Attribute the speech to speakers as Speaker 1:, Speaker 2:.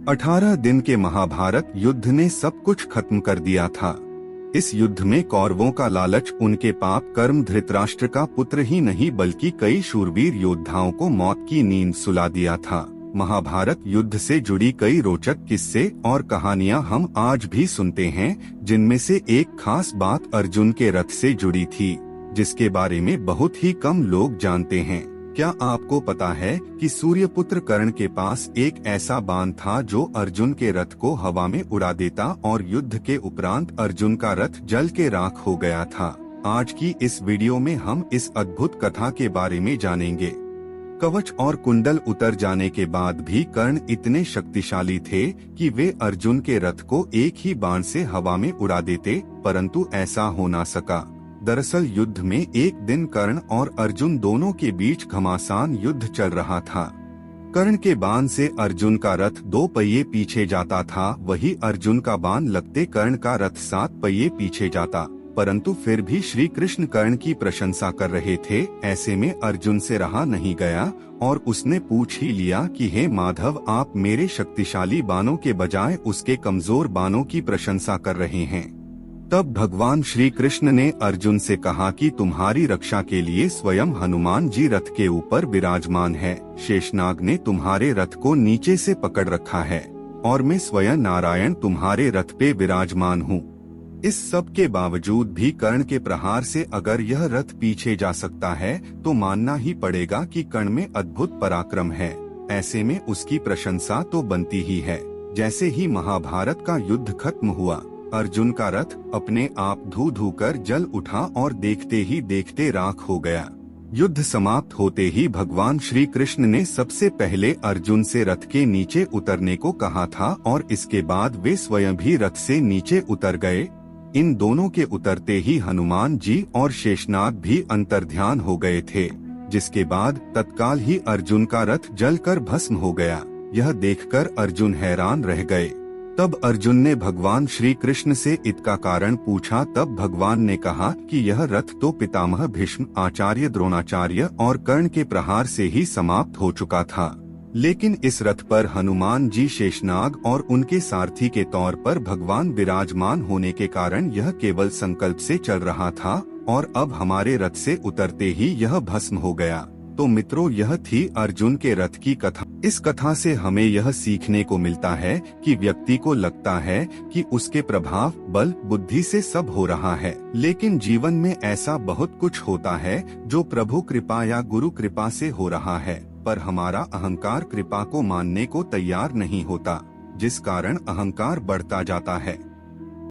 Speaker 1: 18 दिन के महाभारत युद्ध ने सब कुछ खत्म कर दिया था। इस युद्ध में कौरवों का लालच उनके पाप कर्म धृतराष्ट्र का पुत्र ही नहीं बल्कि कई शूरवीर योद्धाओं को मौत की नींद सुला दिया था। महाभारत युद्ध से जुड़ी कई रोचक किस्से और कहानियां हम आज भी सुनते हैं, जिनमें से एक खास बात अर्जुन के रथ से जुड़ी थी, जिसके बारे में बहुत ही कम लोग जानते हैं। क्या आपको पता है कि सूर्यपुत्र कर्ण के पास एक ऐसा बाण था जो अर्जुन के रथ को हवा में उड़ा देता और युद्ध के उपरांत अर्जुन का रथ जल के राख हो गया था। आज की इस वीडियो में हम इस अद्भुत कथा के बारे में जानेंगे। कवच और कुंडल उतर जाने के बाद भी कर्ण इतने शक्तिशाली थे कि वे अर्जुन के रथ को एक ही बाण से हवा में उड़ा देते, परंतु ऐसा हो ना सका। दरअसल युद्ध में एक दिन कर्ण और अर्जुन दोनों के बीच घमासान युद्ध चल रहा था। कर्ण के बाण से अर्जुन का रथ 2 पहिए पीछे जाता था, वही अर्जुन का बाण लगते कर्ण का रथ 7 पहिए पीछे जाता, परंतु फिर भी श्री कृष्ण कर्ण की प्रशंसा कर रहे थे। ऐसे में अर्जुन से रहा नहीं गया और उसने पूछ ही लिया कि हे माधव, आप मेरे शक्तिशाली बाणों के बजाय उसके कमजोर बाणों की प्रशंसा कर रहे हैं। तब भगवान श्री कृष्ण ने अर्जुन से कहा कि तुम्हारी रक्षा के लिए स्वयं हनुमान जी रथ के ऊपर विराजमान है। शेषनाग ने तुम्हारे रथ को नीचे से पकड़ रखा है और मैं स्वयं नारायण तुम्हारे रथ पे विराजमान हूँ। इस सब के बावजूद भी कर्ण के प्रहार से अगर यह रथ पीछे जा सकता है तो मानना ही पड़ेगा कि कर्ण में अद्भुत पराक्रम है। ऐसे में उसकी प्रशंसा तो बनती ही है। जैसे ही महाभारत का युद्ध खत्म हुआ, अर्जुन का रथ अपने आप धू धू कर जल उठा और देखते ही देखते राख हो गया। युद्ध समाप्त होते ही भगवान श्री कृष्ण ने सबसे पहले अर्जुन से रथ के नीचे उतरने को कहा था और इसके बाद वे स्वयं भी रथ से नीचे उतर गए। इन दोनों के उतरते ही हनुमान जी और शेषनाग भी अंतर्ध्यान हो गए थे, जिसके बाद तत्काल ही अर्जुन का रथ जलकर भस्म हो गया। यह देखकर अर्जुन हैरान रह गए। तब अर्जुन ने भगवान श्री कृष्ण से इसका कारण पूछा। तब भगवान ने कहा कि यह रथ तो पितामह भीष्म, आचार्य द्रोणाचार्य और कर्ण के प्रहार से ही समाप्त हो चुका था, लेकिन इस रथ पर हनुमान जी, शेषनाग और उनके सारथी के तौर पर भगवान विराजमान होने के कारण यह केवल संकल्प से चल रहा था और अब हमारे रथ से उतरते ही यह भस्म हो गया। तो मित्रों, यह थी अर्जुन के रथ की कथा। इस कथा से हमें यह सीखने को मिलता है कि व्यक्ति को लगता है कि उसके प्रभाव, बल, बुद्धि से सब हो रहा है, लेकिन जीवन में ऐसा बहुत कुछ होता है जो प्रभु कृपा या गुरु कृपा से हो रहा है, पर हमारा अहंकार कृपा को मानने को तैयार नहीं होता, जिस कारण अहंकार बढ़ता जाता है।